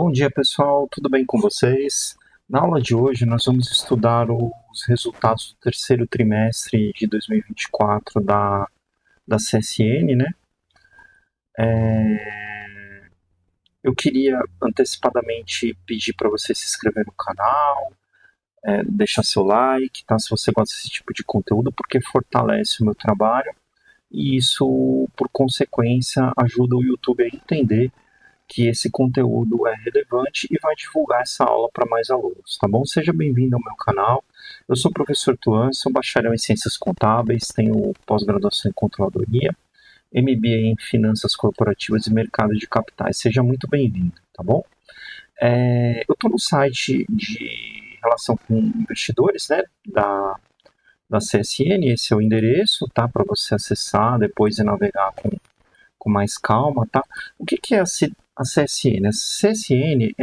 Bom dia, pessoal. Tudo bem com vocês? Na aula de hoje, nós vamos estudar os resultados do terceiro trimestre de 2024 da CSN, né? Eu queria antecipadamente pedir para você se inscrever no canal, deixar seu like, tá? Se você gosta desse tipo de conteúdo, porque fortalece o meu trabalho e isso, por consequência, ajuda o YouTube a entender que esse conteúdo é relevante e vai divulgar essa aula para mais alunos, tá bom? Seja bem-vindo ao meu canal. Eu sou o professor Tuan, sou bacharel em Ciências Contábeis, tenho pós-graduação em Controladoria, MBA em Finanças Corporativas e Mercado de Capitais. Seja muito bem-vindo, tá bom? Eu estou no site de relação com investidores, né, da CSN, esse é o endereço, tá, para você acessar depois e navegar com mais calma, tá? O que é a CSN? A CSN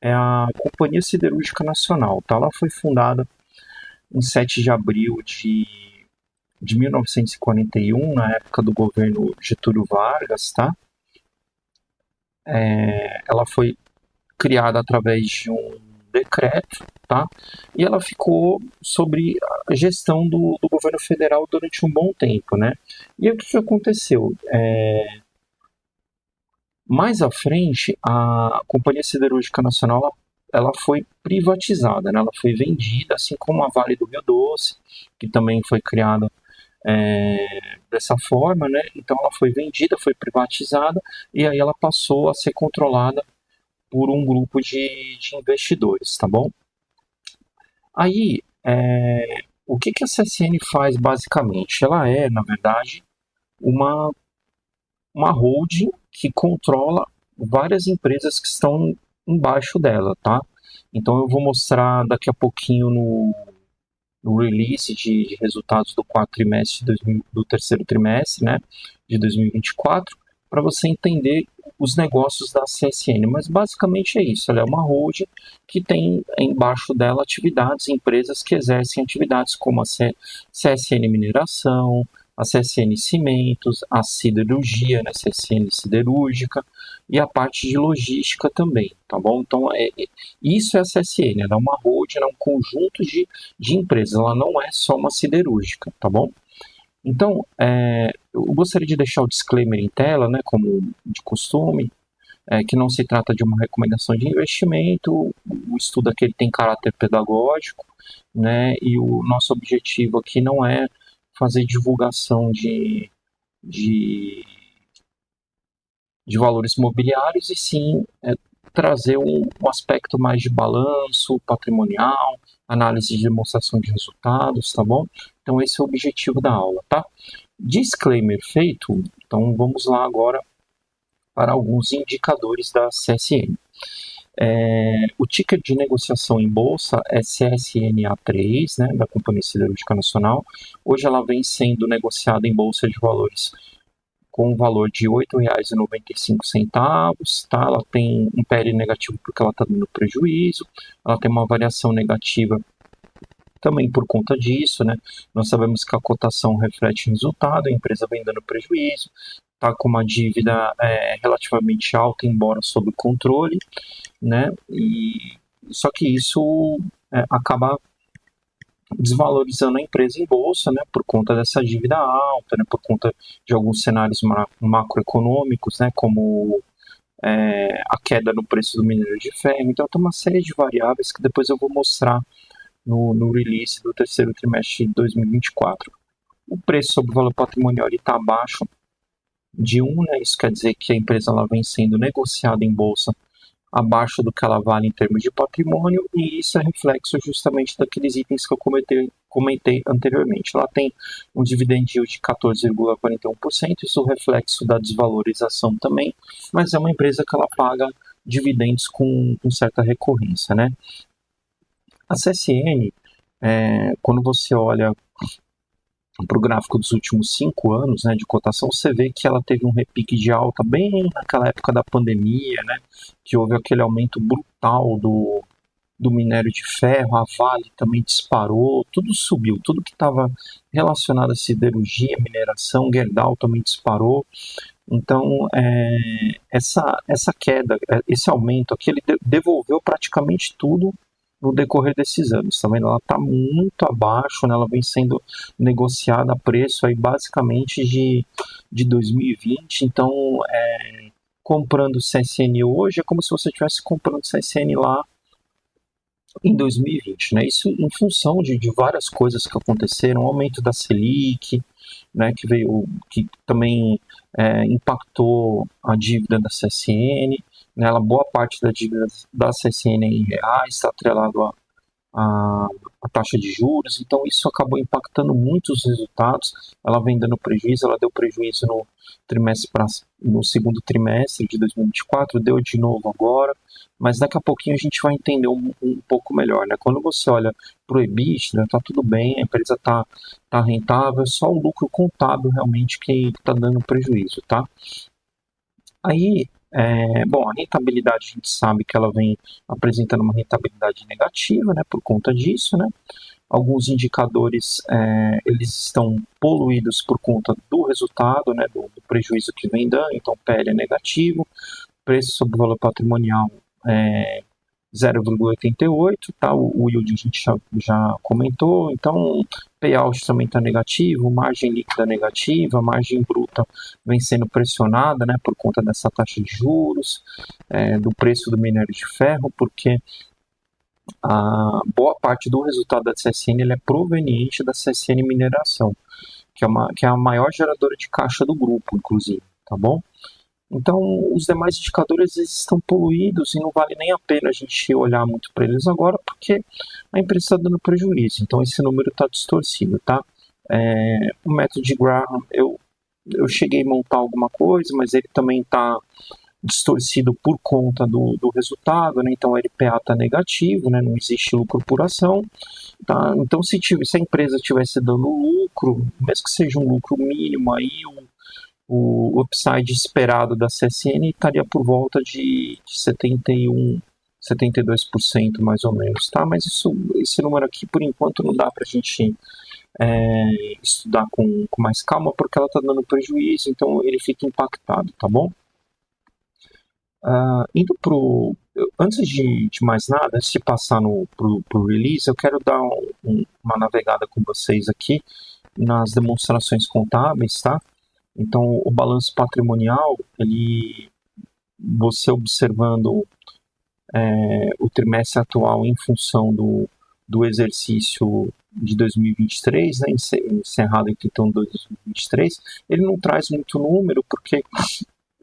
é a Companhia Siderúrgica Nacional, tá? Ela foi fundada em 7 de abril de 1941, na época do governo Getúlio Vargas, tá? Ela foi criada através de um decreto, tá? E ela ficou sobre a gestão do governo federal durante um bom tempo, né? E aí, o que aconteceu? Mais à frente, a Companhia Siderúrgica Nacional ela foi privatizada, né? Ela foi vendida, assim como a Vale do Rio Doce, que também foi criada dessa forma, né? Então ela foi vendida, foi privatizada e aí ela passou a ser controlada por um grupo de investidores, tá bom? Aí, o que a CSN faz basicamente? Ela é, na verdade, uma uma holding que controla várias empresas que estão embaixo dela, tá? Então eu vou mostrar daqui a pouquinho no release de resultados do quarto trimestre do terceiro trimestre, né, de 2024, para você entender os negócios da CSN. Mas basicamente é isso, ela é uma holding que tem embaixo dela atividades, empresas que exercem atividades como a CSN Mineração, a CSN Cimentos, a Siderurgia, né, CSN Siderúrgica, e a parte de logística também, tá bom? Então, isso é a CSN, ela é uma holding, é um conjunto de empresas, ela não é só uma siderúrgica, tá bom? Então, eu gostaria de deixar o disclaimer em tela, né, como de costume, que não se trata de uma recomendação de investimento, o estudo aqui ele tem caráter pedagógico, né, e o nosso objetivo aqui não é fazer divulgação de, de valores imobiliários, e sim trazer um aspecto mais de balanço patrimonial, análise de demonstração de resultados, tá bom? Então esse é o objetivo da aula, tá? Disclaimer feito, então vamos lá agora para alguns indicadores da CSN. O ticker de negociação em bolsa é CSNA3, né, da Companhia Siderúrgica Nacional. Hoje ela vem sendo negociada em bolsa de valores com um valor de R$ 8,95, tá? Ela tem um PL negativo porque ela está dando prejuízo, ela tem uma variação negativa também por conta disso, né? Nós sabemos que a cotação reflete resultado, a empresa vem dando prejuízo, está com uma dívida relativamente alta, embora sob controle, né? Só que isso acaba desvalorizando a empresa em bolsa, né, por conta dessa dívida alta, né, por conta de alguns cenários macroeconômicos, né, como a queda no preço do minério de ferro. Então tem uma série de variáveis que depois eu vou mostrar no release do terceiro trimestre de 2024. O preço sobre o valor patrimonial está abaixo de 1, né, isso quer dizer que a empresa ela vem sendo negociada em bolsa abaixo do que ela vale em termos de patrimônio, e isso é reflexo justamente daqueles itens que eu comentei anteriormente. Ela tem um dividend yield de 14,41%, isso é reflexo da desvalorização também, mas é uma empresa que ela paga dividendos com certa recorrência, né? A CSN, quando você olha para o gráfico dos últimos 5 anos, né, de cotação, você vê que ela teve um repique de alta bem naquela época da pandemia, né, que houve aquele aumento brutal do minério de ferro, a Vale também disparou, tudo subiu, tudo que estava relacionado a siderurgia, mineração, Gerdau também disparou, Então, essa queda, esse aumento aqui, ele devolveu praticamente tudo no decorrer desses anos. Tá vendo? Ela está muito abaixo, né? Ela vem sendo negociada a preço aí basicamente de 2020. Então, comprando CSN hoje é como se você estivesse comprando CSN lá em 2020, né? Isso em função de várias coisas que aconteceram, o aumento da Selic, né, que também impactou a dívida da CSN, né, boa parte da dívida da CSN é em reais, está atrelado a, a taxa de juros, então isso acabou impactando muito os resultados. Ela vem dando prejuízo, ela deu prejuízo no segundo trimestre de 2024, deu de novo agora, mas daqui a pouquinho a gente vai entender um pouco melhor, né? Quando você olha para o EBITDA, tá tudo bem, a empresa tá rentável, é só o lucro contábil realmente que está dando prejuízo, tá? Aí, bom, a rentabilidade a gente sabe que ela vem apresentando uma rentabilidade negativa, né, por conta disso, né? Alguns indicadores eles estão poluídos por conta do resultado, né, do prejuízo que vem dando, então PL é negativo, preço sobre valor patrimonial é 0,88, tá? O yield a gente já comentou, então payout também está negativo, margem líquida negativa, margem bruta vem sendo pressionada, né, por conta dessa taxa de juros, do preço do minério de ferro, porque a boa parte do resultado da CSN ele é proveniente da CSN Mineração, que é a maior geradora de caixa do grupo, inclusive, tá bom? Então, os demais indicadores estão poluídos e não vale nem a pena a gente olhar muito para eles agora, porque a empresa está dando prejuízo. Então, esse número está distorcido, tá? O método de Graham, eu cheguei a montar alguma coisa, mas ele também está distorcido por conta do resultado, né? Então, o LPA está negativo, né? Não existe lucro por ação. Tá? Então, se a empresa estivesse dando lucro, mesmo que seja um lucro mínimo, aí o upside esperado da CSN estaria por volta de 71, 72% mais ou menos, tá? Mas esse número aqui, por enquanto, não dá para a gente estudar com mais calma, porque ela está dando prejuízo, então ele fica impactado, tá bom? Indo pro... Antes de mais nada, antes de passar pro release, eu quero dar uma navegada com vocês aqui nas demonstrações contábeis, tá? Então, o balanço patrimonial, você observando o trimestre atual em função do exercício de 2023, né, encerrado em 31 de 2023, ele não traz muito número, porque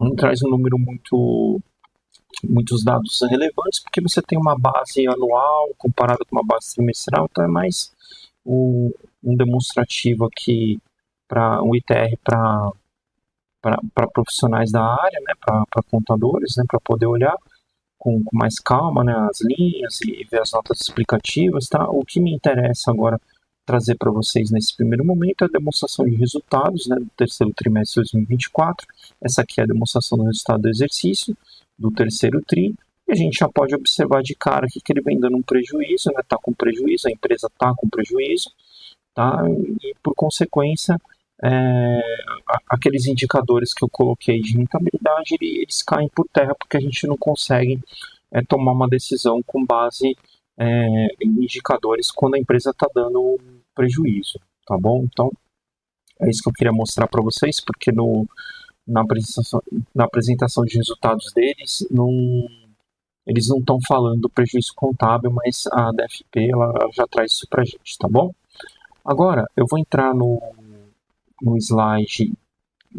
não traz um número muitos dados relevantes, porque você tem uma base anual comparada com uma base trimestral, então é mais um demonstrativo aqui para um ITR para profissionais da área, né, para contadores, né, para poder olhar com mais calma, né, as linhas e ver as notas explicativas, tá? O que me interessa agora trazer para vocês nesse primeiro momento é a demonstração de resultados, né, do terceiro trimestre de 2024. Essa aqui é a demonstração do resultado do exercício do terceiro tri. E a gente já pode observar de cara aqui que ele vem dando um prejuízo, né? Tá com prejuízo, a empresa está com prejuízo, tá? E por consequência, aqueles indicadores que eu coloquei de rentabilidade, eles caem por terra porque a gente não consegue tomar uma decisão com base em indicadores quando a empresa está dando prejuízo, tá bom? Então, é isso que eu queria mostrar para vocês, porque na apresentação de resultados deles, eles não estão falando do prejuízo contábil, mas a DFP ela já traz isso para a gente, tá bom? Agora, eu vou entrar no slide,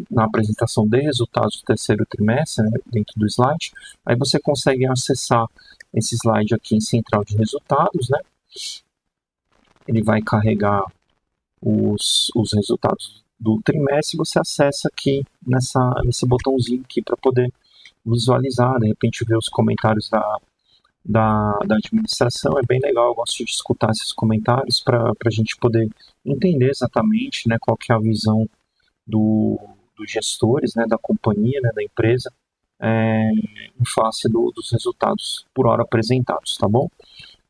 na apresentação de resultados do terceiro trimestre, né, dentro do slide. Aí você consegue acessar esse slide aqui em central de resultados, né? Ele vai carregar os resultados do trimestre e você acessa aqui nesse botãozinho aqui para poder visualizar, de repente ver os comentários da administração. É bem legal, eu gosto de escutar esses comentários para a gente poder entender exatamente, né, qual que é a visão dos gestores, né, da companhia, né, da empresa, em face dos resultados por hora apresentados, tá bom?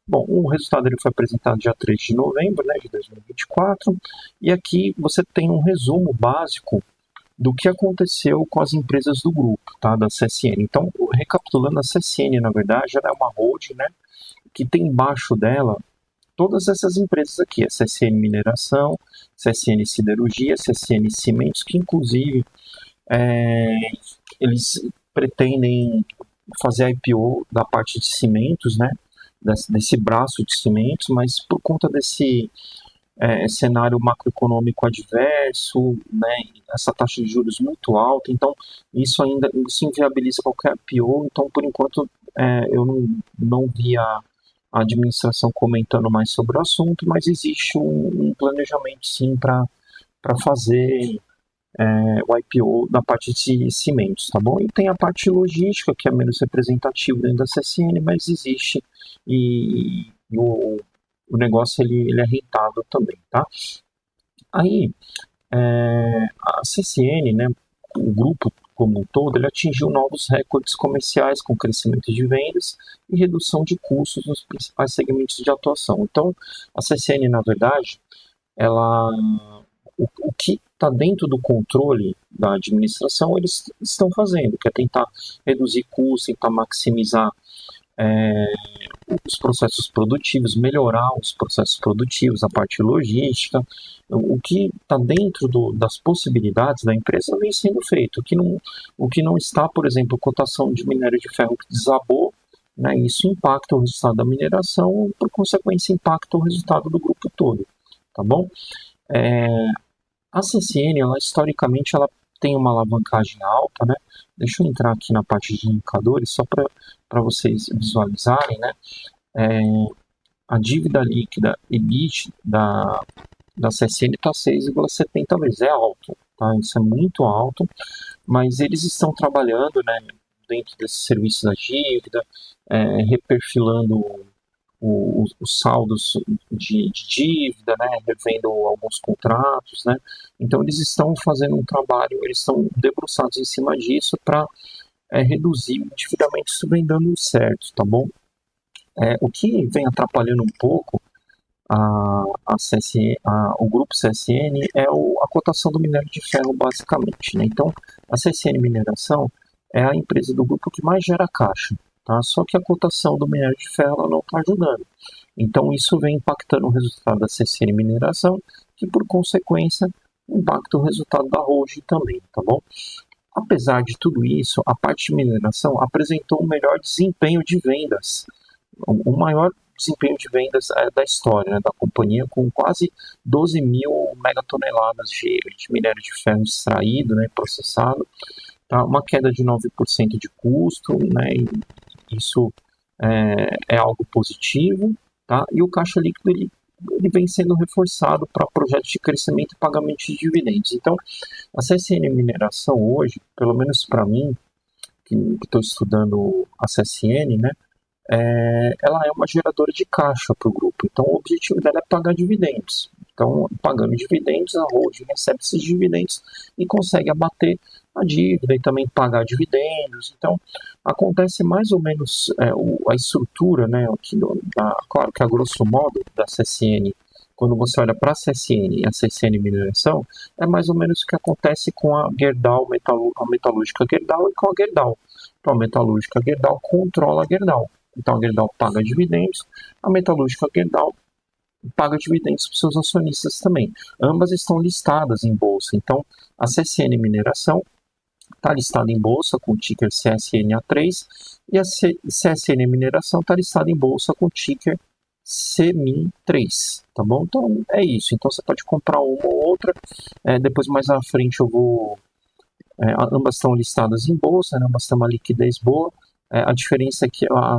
Bom, o resultado ele foi apresentado dia 3 de novembro, né, de 2024, e aqui você tem um resumo básico do que aconteceu com as empresas do grupo, tá, da CSN. Então, recapitulando, a CSN, na verdade, ela é uma holding, né, que tem embaixo dela todas essas empresas aqui, a CSN Mineração, CSN Siderurgia, CSN Cimentos, que inclusive eles pretendem fazer a IPO da parte de cimentos, né, desse braço de cimentos, mas por conta desse cenário macroeconômico adverso, né, essa taxa de juros muito alta, então isso inviabiliza qualquer IPO, então por enquanto eu não vi a administração comentando mais sobre o assunto, mas existe um planejamento sim para fazer o IPO da parte de cimentos, tá bom? E tem a parte logística, que é menos representativa dentro da CSN, mas existe e o negócio ele é rentável também, tá? Aí, a CSN, né, o grupo como um todo, ele atingiu novos recordes comerciais com crescimento de vendas e redução de custos nos principais segmentos de atuação. Então, a CSN, na verdade, ela o que está dentro do controle da administração, eles estão fazendo, que é tentar reduzir custos, tentar maximizar os processos produtivos, melhorar os processos produtivos, a parte logística, o que está dentro das possibilidades da empresa vem sendo feito. O que não está, por exemplo, cotação de minério de ferro que desabou, né, isso impacta o resultado da mineração, por consequência impacta o resultado do grupo todo, tá bom? A CSN, ela, historicamente, ela tem uma alavancagem alta, né? Deixa eu entrar aqui na parte de indicadores, só para vocês visualizarem, né? A dívida líquida EBIT da CSN está 6,70 vezes, é alto, tá? Isso é muito alto, mas eles estão trabalhando, né, dentro desse serviço da dívida, reperfilando os saldos de dívida, né, revendo alguns contratos, né, então eles estão fazendo um trabalho, eles estão debruçados em cima disso para reduzir o endividamento, isso vem dando certo, tá bom? O que vem atrapalhando um pouco o grupo CSN é a cotação do minério de ferro, basicamente, né? Então, a CSN Mineração é a empresa do grupo que mais gera caixa, tá? Só que a cotação do minério de ferro não está ajudando. Então, isso vem impactando o resultado da CSN Mineração, que, por consequência, impacta o resultado da holding também, tá bom? Apesar de tudo isso, a parte de mineração apresentou o melhor desempenho de vendas, o maior desempenho de vendas da história, né, da companhia, com quase 12 mil megatoneladas de minério de ferro extraído, né, processado, tá? Uma queda de 9% de custo, né, e isso é algo positivo, tá? E o caixa líquido ele vem sendo reforçado para projetos de crescimento e pagamento de dividendos. Então, a CSN Mineração hoje, pelo menos para mim, que estou estudando a CSN, né, ela é uma geradora de caixa para o grupo. Então, o objetivo dela é pagar dividendos. Então, pagando dividendos, a holding recebe esses dividendos e consegue abater a dívida e também pagar dividendos. Então, acontece mais ou menos a estrutura, né, claro que a grosso modo da CSN, quando você olha para a CSN e a CSN Mineração, é mais ou menos o que acontece com a Gerdau, a metalúrgica Gerdau e com a Gerdau. Então, a metalúrgica Gerdau controla a Gerdau. Então a Gerdau paga dividendos, a metalúrgica Gerdau paga dividendos para os seus acionistas também. Ambas estão listadas em bolsa. Então a CSN Mineração está listada em bolsa com o ticker CSNA3 e a CSN Mineração está listada em bolsa com o ticker CMIN3, tá bom? Então é isso. Então você pode comprar uma ou outra. Depois mais à frente eu vou. Ambas estão listadas em bolsa, né? Ambas têm uma liquidez boa. A diferença é que a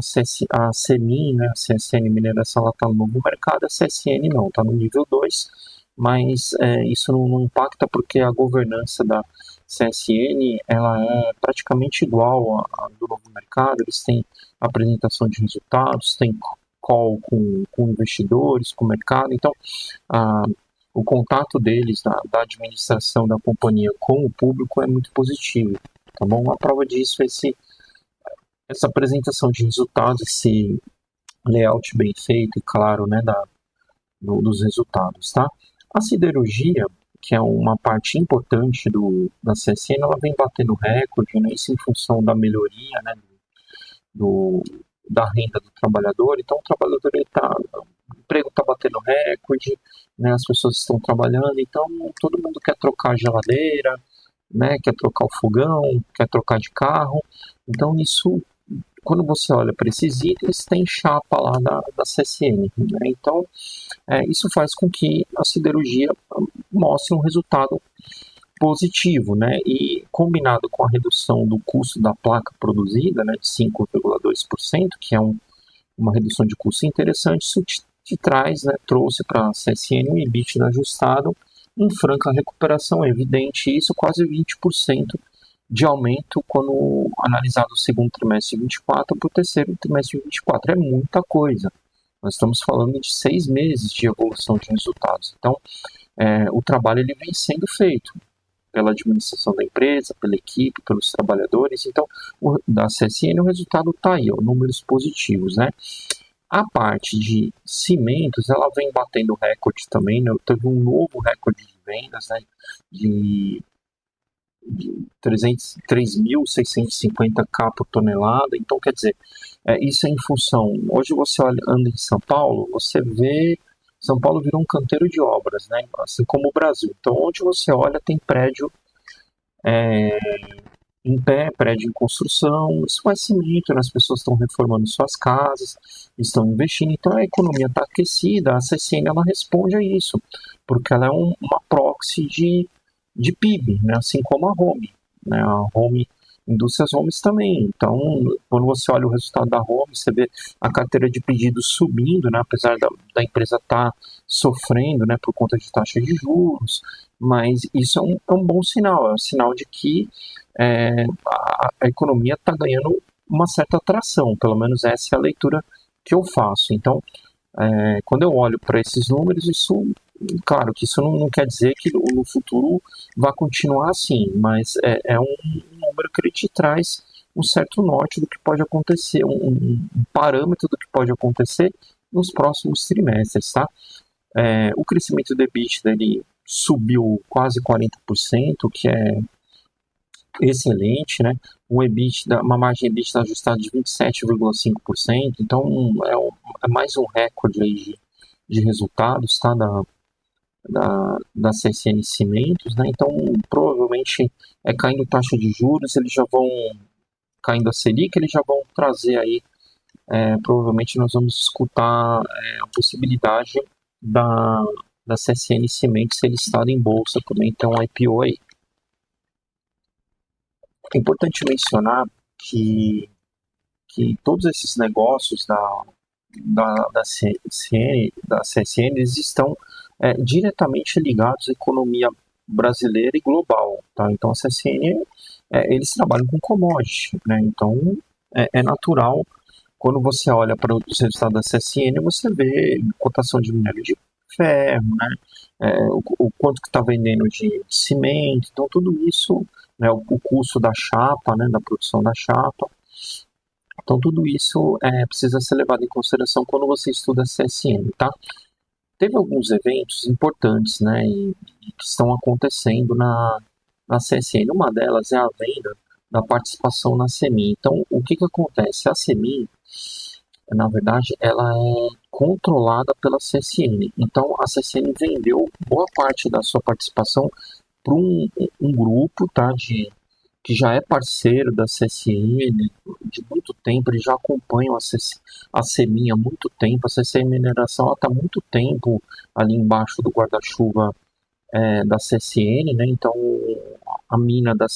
CMIN, né, a CSN Mineração, ela está no novo mercado, a CSN não, está no nível 2, mas isso não impacta porque a governança da CSN ela é praticamente igual à do novo mercado, eles têm apresentação de resultados, tem call com investidores, com o mercado, então o contato deles, da administração da companhia com o público é muito positivo, tá bom? A prova disso é essa apresentação de resultados, esse layout bem feito e claro, né, dos resultados, tá? A siderurgia, que é uma parte importante da CSN, ela vem batendo recorde, né, isso em função da melhoria, né, do, da renda do trabalhador. Então, o trabalhador, o emprego está batendo recorde, né, as pessoas estão trabalhando, então todo mundo quer trocar a geladeira, né, quer trocar o fogão, quer trocar de carro. Então, isso, quando você olha para esses itens, tem chapa lá da CSN. Né? Então, isso faz com que a siderurgia mostre um resultado positivo, né? E combinado com a redução do custo da placa produzida, né, de 5,2%, que é uma redução de custo interessante, isso te traz, né, trouxe para a CSN um EBITDA ajustado em franca recuperação. É evidente isso, quase 20% de aumento quando analisado o segundo trimestre de 24 para o terceiro trimestre de 24. É muita coisa. Nós estamos falando de 6 meses de evolução de resultados. Então, o trabalho ele vem sendo feito pela administração da empresa, pela equipe, pelos trabalhadores. Então, da CSN, o resultado está aí, ó, números positivos, né? A parte de cimentos, ela vem batendo recorde também, né? Teve um novo recorde de vendas, né? De 3.650 por tonelada. Então, quer dizer, isso é em função. Hoje você anda em São Paulo, você vê. São Paulo virou um canteiro de obras, né? Assim como o Brasil. Então, onde você olha, tem prédio em pé, prédio em construção. Isso faz cimento, né? As pessoas estão reformando suas casas, estão investindo. Então, a economia está aquecida. A CSN ela responde a isso, porque ela é uma proxy de PIB, né? Assim como a Home. Né? A Home, Indústrias Homes também. Então, quando você olha o resultado da Home, você vê a carteira de pedidos subindo, né? Apesar da empresa estar sofrendo, né? Por conta de taxa de juros, mas isso é um bom sinal, é um sinal de que a economia está ganhando uma certa atração, pelo menos essa é a leitura que eu faço. Então, quando eu olho para esses números, isso, claro que isso não quer dizer que no futuro vai continuar assim, mas é um número que ele te traz um certo norte do que pode acontecer, um parâmetro do que pode acontecer nos próximos trimestres, tá? O crescimento do EBITDA ele subiu quase 40%, o que é excelente, né? Uma margem EBITDA ajustada de 27,5%, então é mais um recorde aí de resultados, tá? Da CSN Cimentos, né? Então, provavelmente, caindo taxa de juros, eles já vão, caindo a Selic, eles já vão trazer aí, provavelmente nós vamos escutar a possibilidade da CSN Cimentos ser listada em bolsa também, então um IPO aí. É importante mencionar que todos esses negócios da CSN eles estão diretamente ligados à economia brasileira e global. Tá? Então, a CSN, eles trabalham com commodity. Né? Então, é natural, quando você olha para os resultados da CSN, você vê cotação de minério de ferro, né? O quanto que está vendendo de cimento. Então, tudo isso, né? O custo da chapa, né? Da produção da chapa. Então, tudo isso precisa ser levado em consideração quando você estuda a CSN, tá? Teve alguns eventos importantes, né, que estão acontecendo na CSN. Uma delas é a venda da participação na Semin. Então, o que acontece? A Semin, na verdade, ela é controlada pela CSN. Então, a CSN vendeu boa parte da sua participação para um grupo, tá, que já é parceiro da CSN de muito tempo, eles já acompanham a Semin há muito tempo, a CSN Mineração está há muito tempo ali embaixo do guarda-chuva da CSN, né? Então a mina da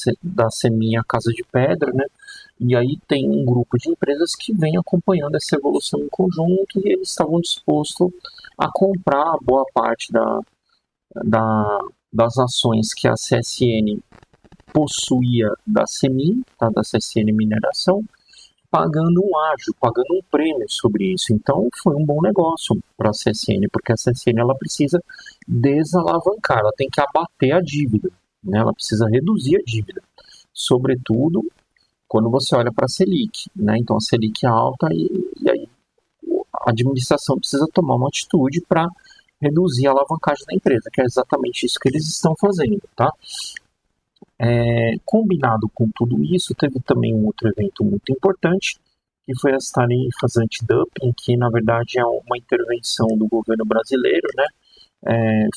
Semin é a Casa de Pedra, né? E aí tem um grupo de empresas que vem acompanhando essa evolução em conjunto e eles estavam dispostos a comprar boa parte das ações que a CSN possuía da Semin, tá, da CSN Mineração, pagando um ágio, pagando um prêmio sobre isso. Então foi um bom negócio para a CSN, porque a CSN ela precisa desalavancar, ela tem que abater a dívida, né? Ela precisa reduzir a dívida, sobretudo quando você olha para a Selic, né? Então a Selic é alta e aí a administração precisa tomar uma atitude para reduzir a alavancagem da empresa, que é exatamente isso que eles estão fazendo, tá? Combinado com tudo isso, teve também um outro evento muito importante, que foi as tarifas antidumping, que na verdade é uma intervenção do governo brasileiro, né?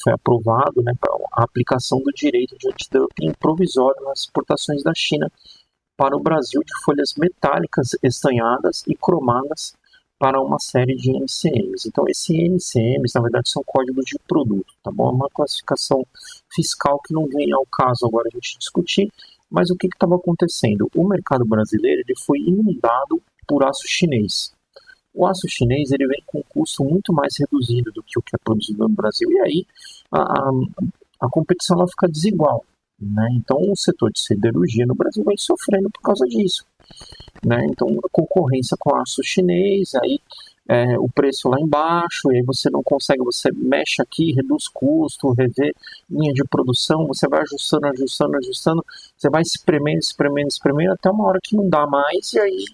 Foi aprovado, né, a aplicação do direito de antidumping provisório nas exportações da China para o Brasil de folhas metálicas estanhadas e cromadas para uma série de NCMs. Então, esses NCMs, na verdade, são códigos de produto, tá bom? É uma classificação fiscal que não vem ao caso agora a gente discutir, mas o que estava acontecendo? O mercado brasileiro ele foi inundado por aço chinês. O aço chinês ele vem com um custo muito mais reduzido do que o que é produzido no Brasil, e aí a competição ela fica desigual. Né? Então, o setor de siderurgia no Brasil vem sofrendo por causa disso. Né? Então, a concorrência com o aço chinês, aí o preço lá embaixo, e aí você não consegue, você mexe aqui, reduz custo, revê linha de produção, você vai ajustando, você vai espremendo, até uma hora que não dá mais, e aí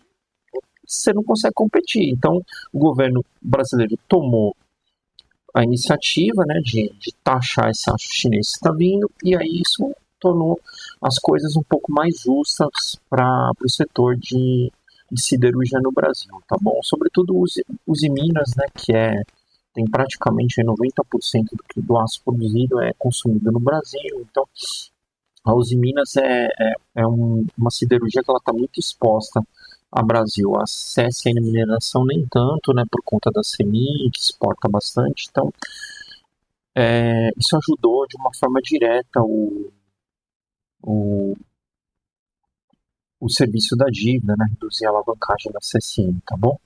você não consegue competir. Então, o governo brasileiro tomou a iniciativa, né, de taxar esse aço chinês que está vindo, e aí isso tornou as coisas um pouco mais justas para o setor de siderurgia no Brasil, tá bom? Sobretudo os Minas, né, que tem praticamente 90% do aço produzido é consumido no Brasil, então a Uzi Minas uma siderurgia que ela está muito exposta ao Brasil. A CSN Mineração nem tanto, né, por conta da CEMIG, que exporta bastante, então isso ajudou de uma forma direta o serviço da dívida, né, reduzir a alavancagem da CSN, tá bom?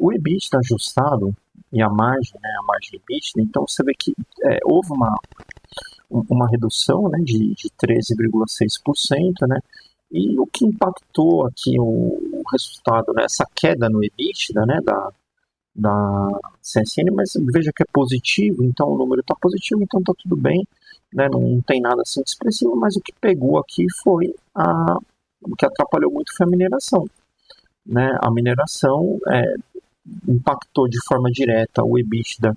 O EBITDA ajustado e a margem, né, a margem EBITDA, então você vê que houve uma redução, né, de 13,6%, né, e o que impactou aqui o resultado, né, essa queda no EBITDA, né, da CSN, mas veja que é positivo, então o número está positivo, então está tudo bem, né, não tem nada assim de expressivo, mas o que pegou aqui foi o que atrapalhou muito foi a mineração. Né? A mineração impactou de forma direta o EBITDA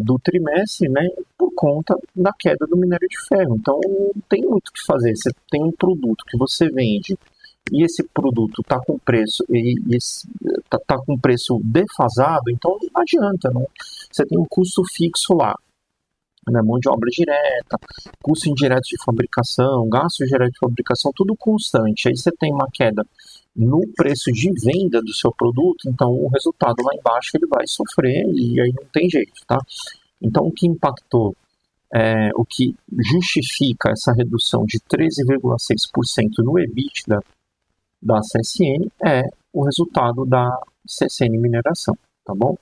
do trimestre, né, por conta da queda do minério de ferro. Então, não tem muito o que fazer. Você tem um produto que você vende e esse produto está com preço tá com preço defasado, então não adianta, não. Você tem um custo fixo lá, né, mão de obra direta, custo indireto de fabricação, gasto direto de fabricação, tudo constante. Aí você tem uma queda no preço de venda do seu produto, então o resultado lá embaixo ele vai sofrer e aí não tem jeito, tá? Então o que impactou, o que justifica essa redução de 13,6% no EBITDA da CSN é o resultado da CSN Mineração, tá bom?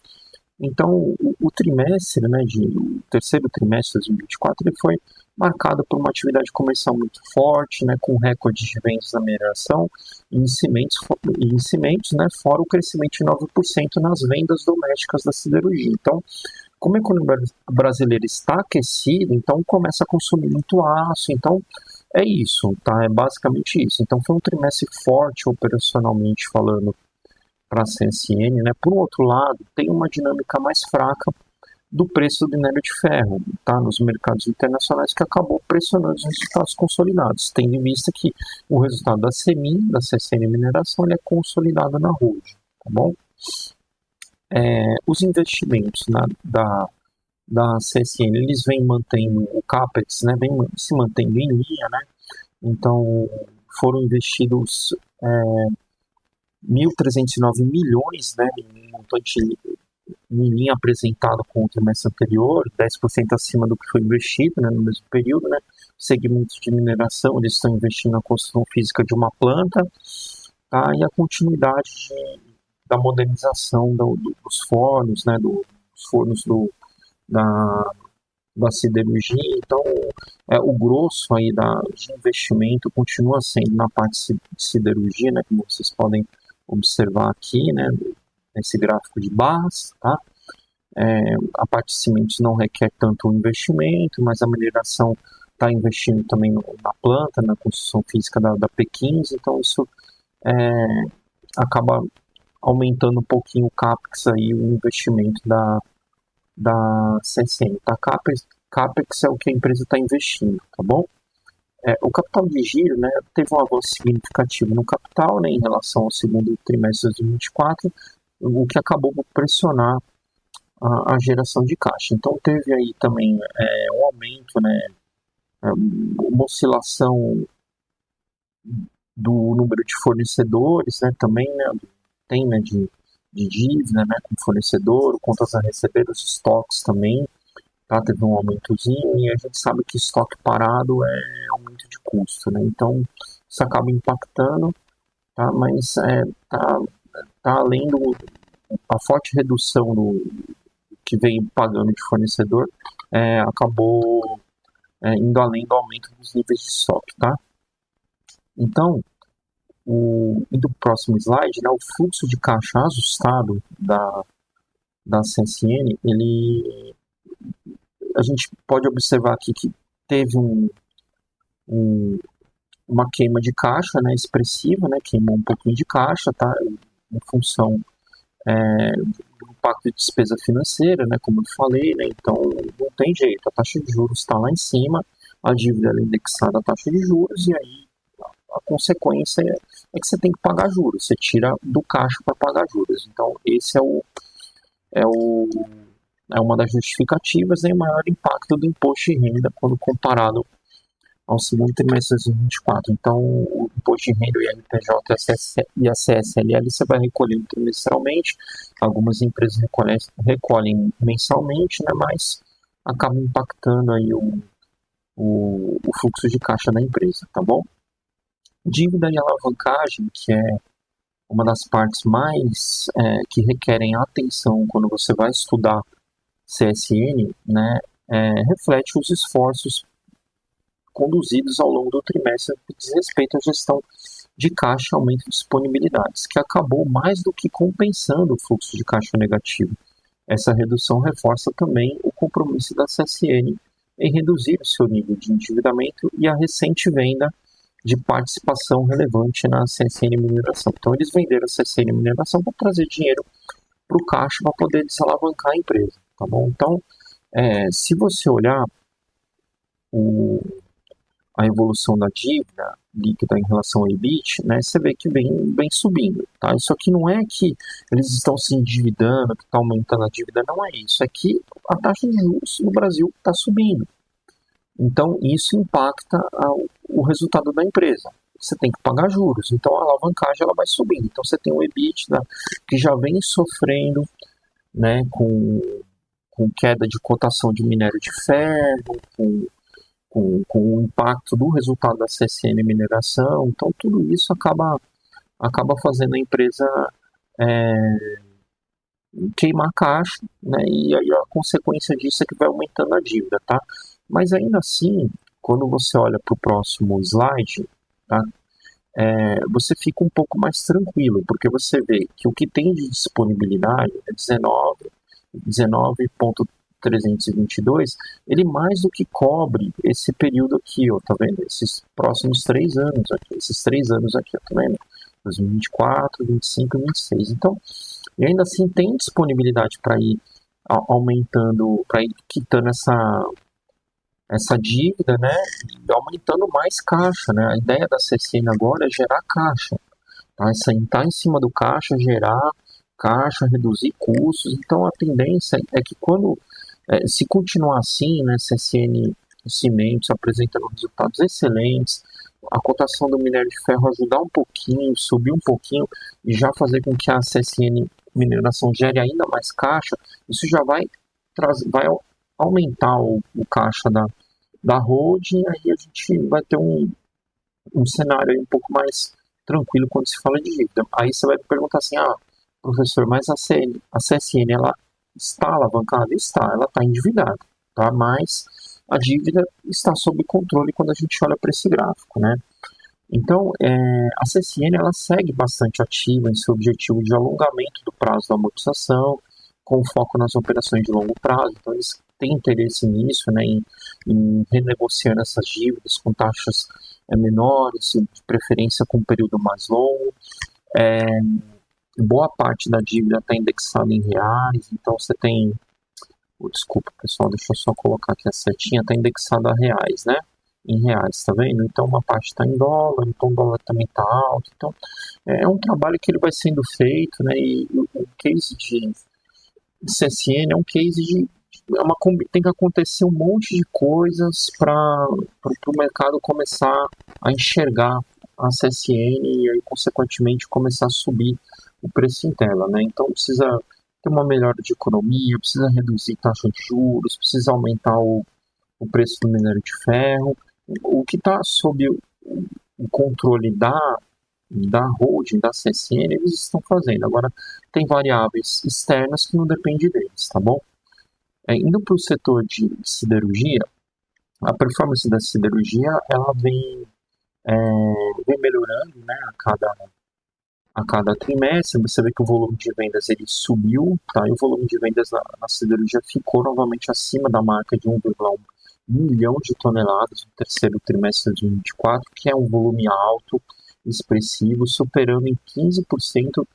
Então, o trimestre, né, o terceiro trimestre de 2024, ele foi marcado por uma atividade comercial muito forte, né, com recordes de vendas na mineração e em cimentos, né, fora o crescimento de 9% nas vendas domésticas da siderurgia. Então, como a economia brasileira está aquecida, então começa a consumir muito aço, então é isso, tá? É basicamente isso. Então, foi um trimestre forte operacionalmente falando para a CSN, né? Por outro lado, tem uma dinâmica mais fraca do preço do minério de ferro, tá? Nos mercados internacionais, que acabou pressionando os resultados consolidados, tendo em vista que o resultado da CMIN, da CSN Mineração, ele é consolidado na holding, tá bom? Os investimentos da CSN, eles vêm mantendo o CAPEX, né? Vem se mantendo em linha, né? Então, foram investidos 1.309 milhões, né, em montante em linha apresentado com o trimestre anterior, 10% acima do que foi investido, né, no mesmo período. Né, segmentos de mineração, eles estão investindo na construção física de uma planta, tá, e a continuidade da modernização dos fornos, né, dos fornos da siderurgia. Então, o grosso aí de investimento continua sendo na parte de siderurgia, né, como vocês podem observar aqui, né, nesse gráfico de barras, tá? A parte de cimentos não requer tanto investimento, mas a mineração está investindo também na planta, na construção física da P15, então isso acaba aumentando um pouquinho o CAPEX aí, o investimento da CSN, tá? CAPEX é o que a empresa está investindo, tá bom? O capital de giro, né, teve um avanço significativo no capital, né, em relação ao segundo trimestre de 2024, o que acabou por pressionar a geração de caixa. Então teve aí também um aumento, né, uma oscilação do número de fornecedores, né, também, né, tem, né, de dívida, né, com fornecedor, contas a receber, os estoques também, tá, teve um aumentozinho, e a gente sabe que estoque parado é aumento de custo, né, então isso acaba impactando, tá, mas tá além a forte redução do que vem pagando de fornecedor, acabou indo além do aumento dos níveis de estoque, tá? Então, indo para o próximo slide, né, o fluxo de caixa ajustado da CSN, a gente pode observar aqui que teve um, uma queima de caixa, né, expressiva, né, queimou um pouquinho de caixa, tá, em função do impacto de despesa financeira, né, como eu falei, né, então não tem jeito, a taxa de juros está lá em cima, a dívida é indexada à taxa de juros, e aí a consequência é que você tem que pagar juros, você tira do caixa para pagar juros. Então, esse é, o, é uma das justificativas e o maior impacto do imposto de renda quando comparado ao segundo trimestre de 2024. Então, o imposto de renda, o IRPJ e a CSLL você vai recolhendo trimestralmente, algumas empresas recolhem mensalmente, né, mas acaba impactando aí o fluxo de caixa da empresa, tá bom? Dívida e alavancagem, que é uma das partes mais que requerem atenção quando você vai estudar CSN, né, reflete os esforços conduzidos ao longo do trimestre que diz respeito à gestão de caixa e aumento de disponibilidades, que acabou mais do que compensando o fluxo de caixa negativo. Essa redução reforça também o compromisso da CSN em reduzir o seu nível de endividamento e a recente venda de participação relevante na CSN Mineração. Então, eles venderam a CSN Mineração para trazer dinheiro para o caixa para poder desalavancar a empresa, tá bom? Então, se você olhar a evolução da dívida líquida em relação ao EBIT, né, você vê que vem subindo, tá? Isso aqui não é que eles estão se endividando, que está aumentando a dívida, não é isso. É que a taxa de juros no Brasil está subindo. Então, isso impacta o resultado da empresa. Você tem que pagar juros, então a alavancagem ela vai subindo. Então, você tem o EBITDA que já vem sofrendo, né, com queda de cotação de minério de ferro, com o impacto do resultado da CSN Mineração. Então, tudo isso acaba fazendo a empresa queimar a caixa, né, e aí a consequência disso é que vai aumentando a dívida, tá? Mas ainda assim, quando você olha para o próximo slide, tá, você fica um pouco mais tranquilo, porque você vê que o que tem de disponibilidade é 19,322, ele mais do que cobre esse período aqui, ó, tá vendo? Esses próximos 3 anos aqui, tá vendo? 2024, 25 e 26. Então, e ainda assim tem disponibilidade para ir aumentando, para ir quitando essa dívida, né, e aumentando mais caixa, né? A ideia da CSN agora é gerar caixa, tá? Sentar em cima do caixa, gerar caixa, reduzir custos. Então a tendência é que quando se continuar assim, né, CSN Cimentos apresentando resultados excelentes, a cotação do minério de ferro ajudar um pouquinho, subir um pouquinho e já fazer com que a CSN Mineração gere ainda mais caixa, isso já vai aumentar o caixa da holding, aí a gente vai ter um cenário aí um pouco mais tranquilo quando se fala de dívida. Aí você vai perguntar assim, professor, mas a CSN, ela está alavancada? Está, ela está endividada, tá? Mas a dívida está sob controle quando a gente olha para esse gráfico, né? Então, a CSN, ela segue bastante ativa em seu objetivo de alongamento do prazo da amortização, com foco nas operações de longo prazo. Então, eles têm interesse nisso, né, em renegociar essas dívidas com taxas menores, de preferência com um período mais longo. Boa parte da dívida está indexada em reais, então você tem Desculpa, pessoal, deixa eu só colocar aqui a setinha, está indexada a reais, né? Em reais, tá vendo? Então uma parte está em dólar, então o dólar também está alto. Então é um trabalho que ele vai sendo feito, né? E o case de CSN é um case de tem que acontecer um monte de coisas para o mercado começar a enxergar a CSN e aí, consequentemente, começar a subir o preço em tela, né? Então precisa ter uma melhora de economia, precisa reduzir taxa de juros, precisa aumentar o preço do minério de ferro. O que está sob o controle da holding, da CSN, eles estão fazendo. Agora, tem variáveis externas que não dependem deles, tá bom? Indo para o setor de siderurgia, a performance da siderurgia ela vem melhorando, né, a cada trimestre. Você vê que o volume de vendas ele subiu, tá? E o volume de vendas na siderurgia ficou novamente acima da marca de 1,1 milhão de toneladas no terceiro trimestre de 2024, que é um volume alto, expressivo, superando em 15%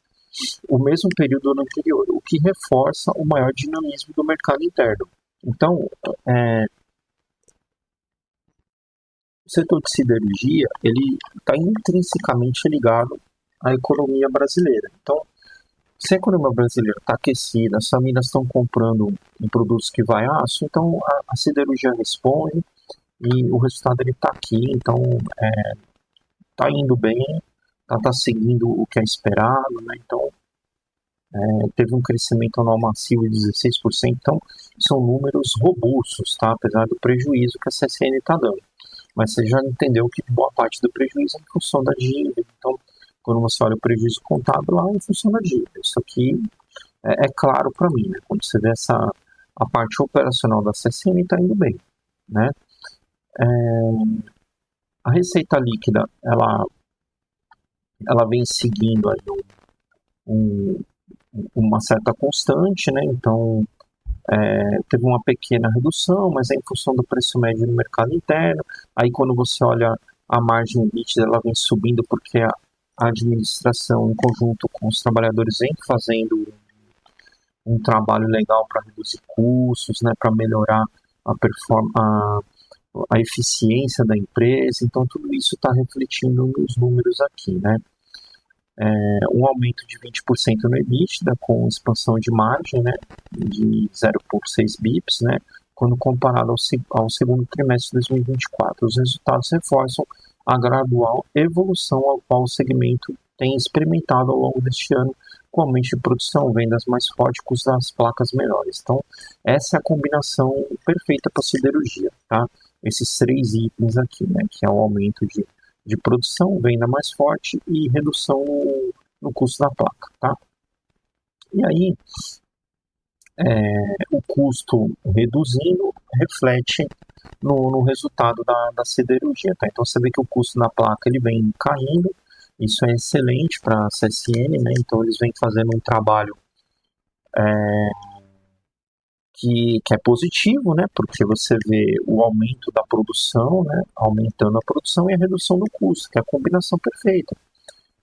o mesmo período anterior, o que reforça o maior dinamismo do mercado interno. Então, o setor de siderurgia ele está intrinsecamente ligado à economia brasileira. Então, se a economia brasileira está aquecida, as famílias estão comprando em produtos que vai aço, então a siderurgia responde e o resultado ele está aqui. Então, está indo bem, está seguindo o que é esperado, né? Então, teve um crescimento anual massivo de 16%, então são números robustos, tá? Apesar do prejuízo que a CSN está dando. Mas você já entendeu que boa parte do prejuízo é em função da dívida. Então, quando você olha o prejuízo contábil, lá é em função da dívida. Isso aqui é claro para mim, né? Quando você vê a parte operacional da CSN está indo bem, né? A receita líquida, ela vem seguindo aí uma certa constante, né? Então, teve uma pequena redução, mas é em função do preço médio no mercado interno. Aí, quando você olha a margem EBITDA, ela vem subindo porque a administração, em conjunto com os trabalhadores, vem fazendo um trabalho legal para reduzir custos, né? Para melhorar a eficiência da empresa. Então, tudo isso está refletindo nos números aqui, né? Um aumento de 20% no EBITDA, com expansão de margem, né, de 0,6 bips, né, quando comparado ao segundo trimestre de 2024. Os resultados reforçam a gradual evolução ao qual o segmento tem experimentado ao longo deste ano, com aumento de produção, vendas mais fortes, custos das placas menores. Então, essa é a combinação perfeita para a siderurgia, tá? Esses três itens aqui, né, que é o aumento de produção, venda mais forte e redução no custo da placa, tá? E aí, o custo reduzindo reflete no resultado da siderurgia, tá? Então você vê que o custo da placa ele vem caindo, isso é excelente para a CSN, né? Então eles vêm fazendo um trabalho que é positivo, né? Porque você vê o aumento da produção, né? Aumentando a produção e a redução do custo, que é a combinação perfeita.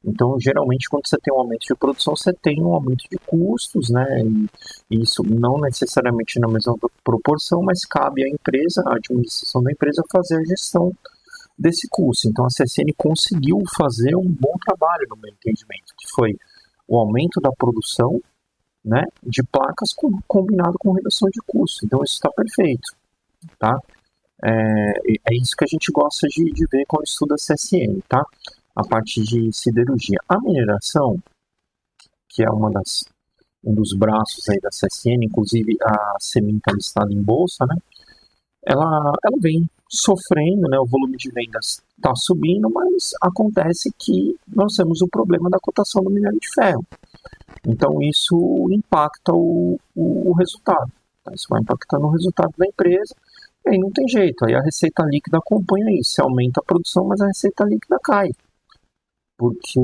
Então, geralmente, quando você tem um aumento de produção, você tem um aumento de custos, né? E isso não necessariamente na mesma proporção, mas cabe à empresa, à administração da empresa, fazer a gestão desse custo. Então, a CSN conseguiu fazer um bom trabalho, no meu entendimento, que foi o aumento da produção, né, de placas combinado com redução de custo. Então, isso está perfeito, tá? É isso que a gente gosta de ver quando estuda a CSN, tá? A parte de siderurgia. A mineração, que é um dos braços aí da CSN, inclusive a Semin está listada em bolsa, né? Ela vem sofrendo, né? O volume de vendas está subindo, mas acontece que nós temos o problema da cotação do minério de ferro. Então isso impacta o resultado. Tá? Isso vai impactando o resultado da empresa. E aí não tem jeito. Aí a receita líquida acompanha isso. Você aumenta a produção, mas a receita líquida cai. Porque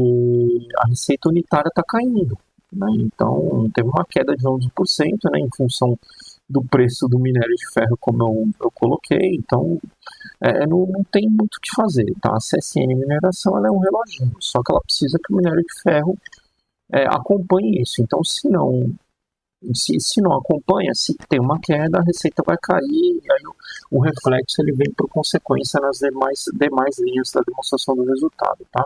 a receita unitária está caindo. Né? Então teve uma queda de 11%, né, em função do preço do minério de ferro, como eu coloquei. Então não tem muito o que fazer. Tá? A CSN Mineração ela é um reloginho, só que ela precisa que o minério de ferro acompanhe isso. Então, se não Se não acompanha, se tem uma queda, a receita vai cair, e aí o reflexo ele vem por consequência nas demais linhas da demonstração do resultado, tá?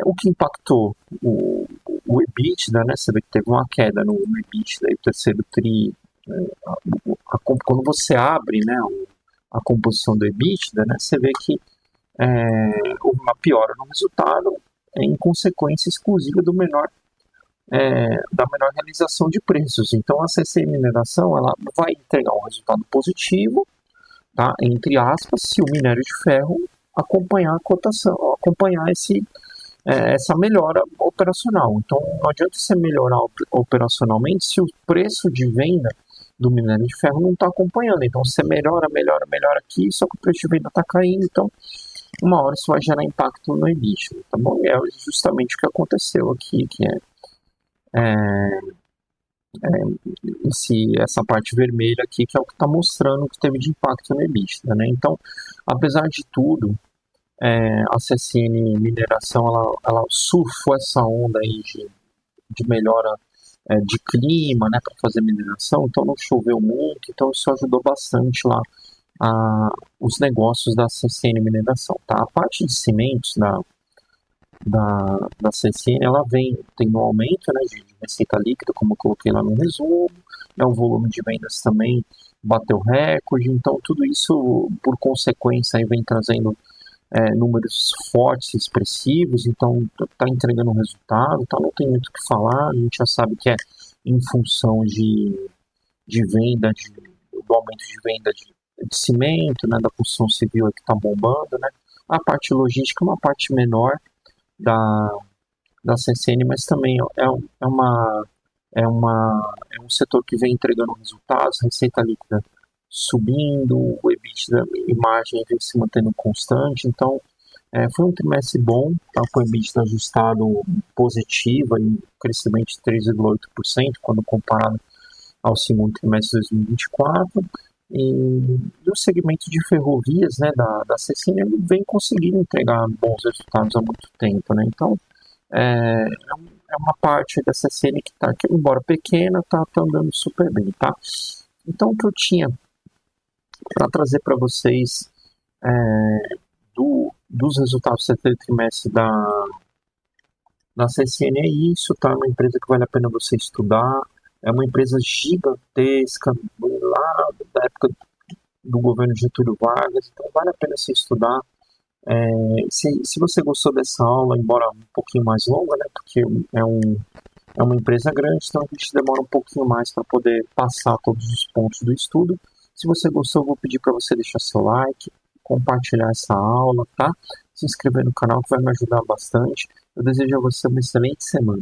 O que impactou o EBITDA, né? Você vê que teve uma queda no EBITDA, aí, o terceiro TRI, quando você abre, né, a composição do EBITDA, né, você vê que houve uma piora no resultado em consequência exclusiva da menor realização de preços. Então a CC Mineração ela vai entregar um resultado positivo, tá? Entre aspas, se o minério de ferro acompanhar a cotação, acompanhar essa melhora operacional. Então não adianta você melhorar operacionalmente se o preço de venda do minério de ferro não está acompanhando. Então você melhora aqui, só que o preço de venda está caindo, então uma hora isso vai gerar impacto no EBITDA, tá bom? E é justamente o que aconteceu aqui, que essa parte vermelha aqui, que é o que está mostrando o que teve de impacto no EBITDA, né? Então, apesar de tudo, a CSN Mineração, ela surfou essa onda aí de melhora de clima, né, para fazer mineração, então não choveu muito, então isso ajudou bastante lá os negócios da CSN Mineração, tá? A parte de cimentos da CSN, ela tem um aumento, né, de receita líquida, como eu coloquei lá no resumo, o volume de vendas também bateu recorde, então tudo isso, por consequência, aí vem trazendo números fortes, expressivos, então está entregando um resultado, então não tem muito o que falar, a gente já sabe que é em função de venda, do aumento de venda de cimento, né, da construção civil que está bombando, né, a parte logística é uma parte menor da, da CSN, mas também é um setor que vem entregando resultados, receita líquida subindo, o EBITDA e margem vem se mantendo constante, então foi um trimestre bom, tá, com o EBITDA ajustado positivo, um crescimento de 3,8% quando comparado ao segundo trimestre de 2024, e o segmento de ferrovias, né, da CSN vem conseguindo entregar bons resultados há muito tempo, né, então é uma parte da CSN que está, embora pequena, está andando super bem, tá? Então o que eu tinha para trazer para vocês dos resultados do terceiro trimestre da CSN é isso, tá? É uma empresa que vale a pena você estudar, é uma empresa gigantesca, lá da época do governo Getúlio Vargas, então vale a pena você estudar. Se você gostou dessa aula, embora um pouquinho mais longa, né, porque é uma empresa grande, então a gente demora um pouquinho mais para poder passar todos os pontos do estudo. Se você gostou, eu vou pedir para você deixar seu like, compartilhar essa aula, tá? Se inscrever no canal que vai me ajudar bastante. Eu desejo a você uma excelente semana.